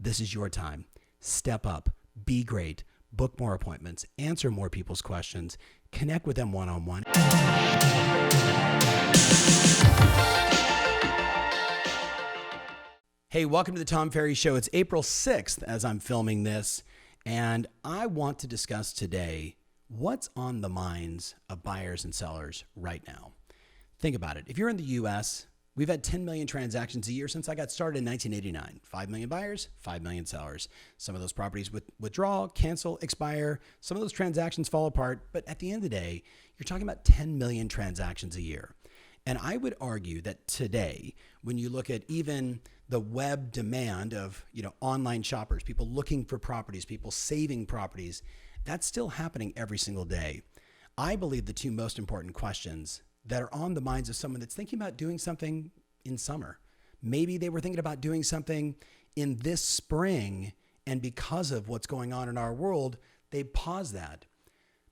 This is your time. Step up, be great, book more appointments, answer more people's questions, connect with them one-on-one. Hey, welcome to the Tom Ferry Show. It's April 6th as I'm filming this, and I want to discuss today what's on the minds of buyers and sellers right now. Think about it. If you're in the U.S., we've had 10 million transactions a year since I got started in 1989. 5 million buyers, 5 million sellers. Some of those properties withdraw, cancel, expire. Some of those transactions fall apart. But at the end of the day, you're talking about 10 million transactions a year. And I would argue that today, when you look at even the web demand of, online shoppers, people looking for properties, people saving properties, that's still happening every single day. I believe the two most important questions that are on the minds of someone that's thinking about doing something in summer. Maybe they were thinking about doing something in this spring, and because of what's going on in our world, they paused that.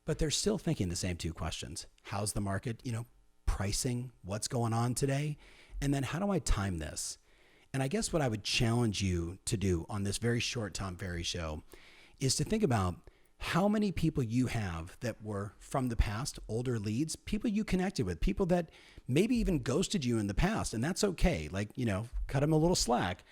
But they're still thinking the same two questions. How's the market, pricing, what's going on today? And then how do I time this? And I guess what I would challenge you to do on this very short Tom Ferry Show is to think about how many people you have that were from the past, older leads, people you connected with, people that maybe even ghosted you in the past, and that's okay. Cut them a little slack.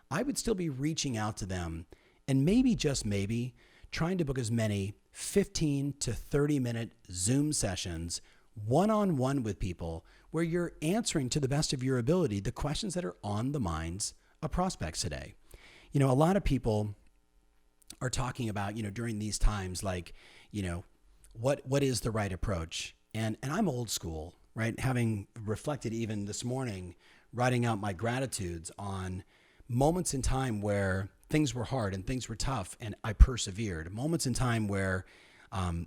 I would still be reaching out to them and maybe, just maybe, trying to book as many 15 to 30 minute Zoom sessions one-on-one with people where you're answering to the best of your ability the questions that are on the minds of prospects today. A lot of people are talking about, during these times, what is the right approach? And I'm old school, right? Having reflected even this morning, writing out my gratitudes on moments in time where things were hard and things were tough and I persevered. Moments in time where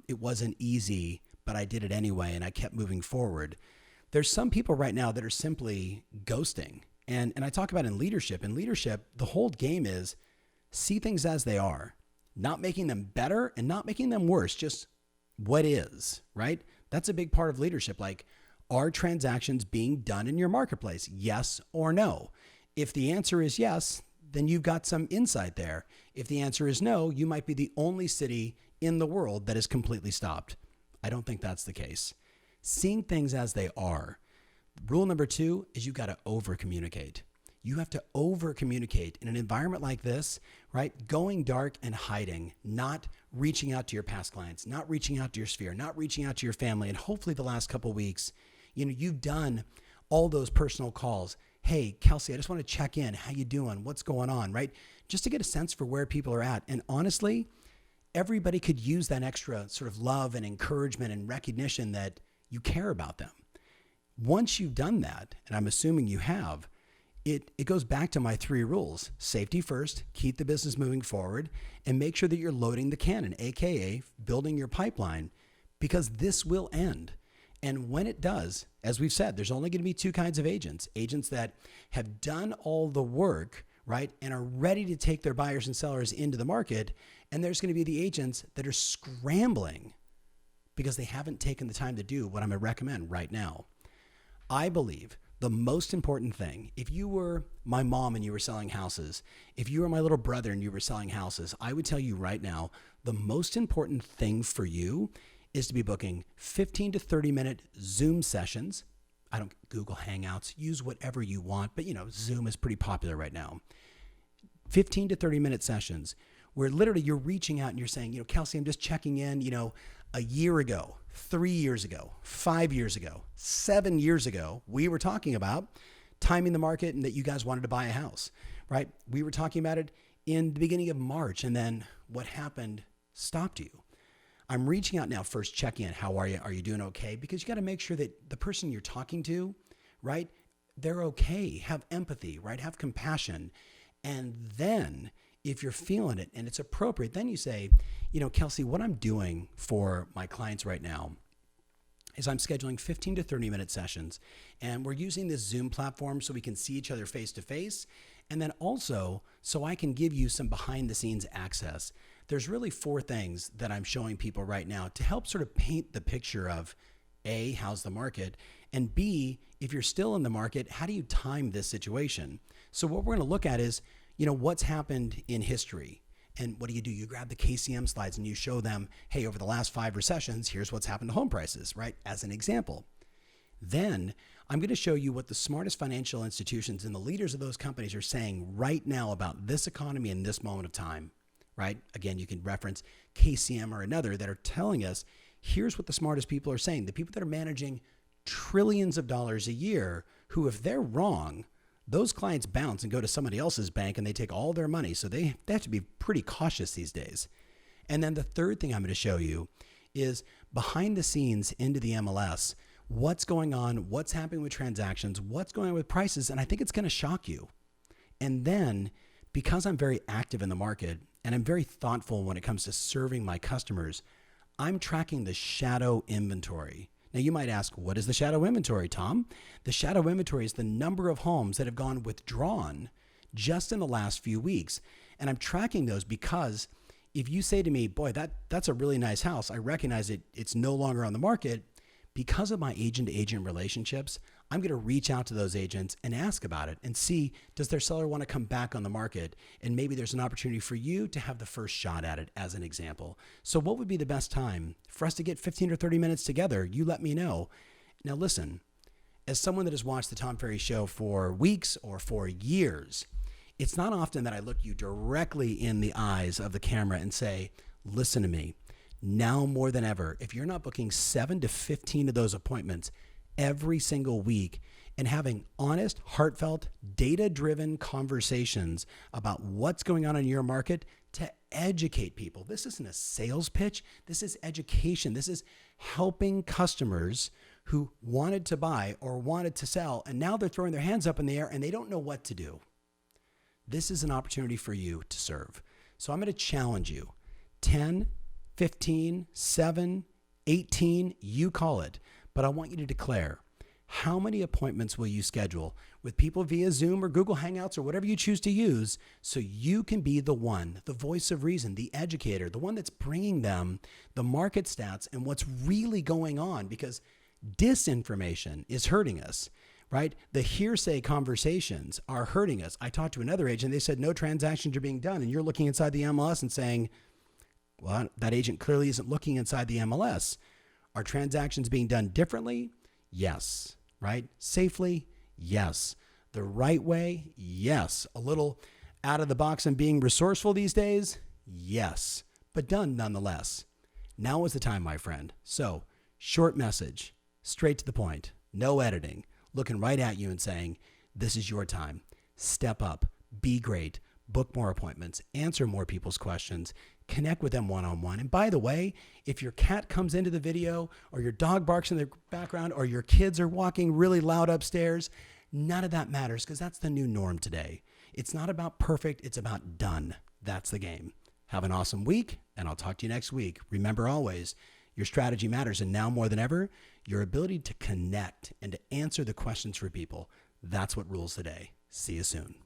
it wasn't easy, but I did it anyway and I kept moving forward. There's some people right now that are simply ghosting. And I talk about in leadership. In leadership, the whole game is see things as they are, not making them better and not making them worse, just what is, right? That's a big part of leadership. Are transactions being done in your marketplace? Yes or no? If the answer is yes, then you've got some insight there. If the answer is no, you might be the only city in the world that is completely stopped. I don't think that's the case. Seeing things as they are. Rule number 2 is you got to over-communicate. You have to over-communicate in an environment like this, right? Going dark and hiding, not reaching out to your past clients, not reaching out to your sphere, not reaching out to your family. And hopefully the last couple of weeks, you've done all those personal calls. Hey, Kelsey, I just want to check in. How you doing? What's going on, right? Just to get a sense for where people are at. And honestly, everybody could use that extra sort of love and encouragement and recognition that you care about them. Once you've done that, and I'm assuming you have, it goes back to my 3 rules. Safety first, keep the business moving forward, and make sure that you're loading the cannon, AKA building your pipeline, because this will end. And when it does, as we've said, there's only going to be 2 kinds of agents. Agents that have done all the work, right, and are ready to take their buyers and sellers into the market. And there's going to be the agents that are scrambling because they haven't taken the time to do what I'm going to recommend right now. I believe the most important thing, if you were my mom and you were selling houses, if you were my little brother and you were selling houses, I would tell you right now, the most important thing for you is to be booking 15 to 30 minute Zoom sessions. I don't Google Hangouts, use whatever you want, but Zoom is pretty popular right now. 15 to 30 minute sessions where literally you're reaching out and you're saying, Kelsey, I'm just checking in, a year ago, 3 years ago, 5 years ago, 7 years ago, we were talking about timing the market and that you guys wanted to buy a house, right? We were talking about it in the beginning of March, and then what happened stopped you. I'm reaching out now, first check in. How are you? Are you doing okay? Because you got to make sure that the person you're talking to, right, they're okay. Have empathy, right? Have compassion. And then if you're feeling it and it's appropriate, then you say, Kelsey, what I'm doing for my clients right now is I'm scheduling 15 to 30 minute sessions, and we're using this Zoom platform so we can see each other face to face. And then also so I can give you some behind the scenes access. There's really 4 things that I'm showing people right now to help sort of paint the picture of A, how's the market? And B, if you're still in the market, how do you time this situation? So what we're going to look at is what's happened in history. And what do? You grab the KCM slides and you show them, hey, over the last 5 recessions, here's what's happened to home prices, right? As an example. Then I'm going to show you what the smartest financial institutions and the leaders of those companies are saying right now about this economy in this moment of time, right? Again, you can reference KCM or another that are telling us, here's what the smartest people are saying. The people that are managing trillions of dollars a year, who, if they're wrong, those clients bounce and go to somebody else's bank and they take all their money. So they have to be pretty cautious these days. And then the third thing I'm going to show you is behind the scenes into the MLS, what's going on, what's happening with transactions, what's going on with prices. And I think it's going to shock you. And then because I'm very active in the market and I'm very thoughtful when it comes to serving my customers, I'm tracking the shadow inventory. Now you might ask, what is the shadow inventory, Tom? The shadow inventory is the number of homes that have gone withdrawn just in the last few weeks. And I'm tracking those because if you say to me, boy, that's a really nice house, I recognize it's no longer on the market. Because of my agent-to-agent relationships, I'm going to reach out to those agents and ask about it and see, does their seller want to come back on the market? And maybe there's an opportunity for you to have the first shot at it, as an example. So what would be the best time for us to get 15 or 30 minutes together? You let me know. Now listen, as someone that has watched the Tom Ferry Show for weeks or for years, it's not often that I look you directly in the eyes of the camera and say, listen to me. Now more than ever, if you're not booking 7 to 15 of those appointments every single week and having honest, heartfelt, data-driven conversations about what's going on in your market to educate people. This isn't a sales pitch. This is education. This is helping customers who wanted to buy or wanted to sell, and now they're throwing their hands up in the air and they don't know what to do. This is an opportunity for you to serve. So I'm going to challenge you. 10, 15, 7, 18, you call it. But I want you to declare, how many appointments will you schedule with people via Zoom or Google Hangouts or whatever you choose to use so you can be the one, the voice of reason, the educator, the one that's bringing them the market stats and what's really going on, because disinformation is hurting us, right? The hearsay conversations are hurting us. I talked to another agent. They said no transactions are being done. And you're looking inside the MLS and saying, well, that agent clearly isn't looking inside the MLS. Are transactions being done differently? Yes. Right? Safely? Yes. The right way? Yes. A little out of the box and being resourceful these days? Yes. But done nonetheless. Now is the time, my friend. So, short message, straight to the point, no editing, looking right at you and saying, this is your time. Step up, be great, book more appointments, answer more people's questions, connect with them one-on-one. And by the way, if your cat comes into the video or your dog barks in the background or your kids are walking really loud upstairs, none of that matters because that's the new norm today. It's not about perfect, it's about done. That's the game. Have an awesome week, and I'll talk to you next week. Remember always, your strategy matters, and now more than ever, your ability to connect and to answer the questions for people, that's what rules the day. See you soon.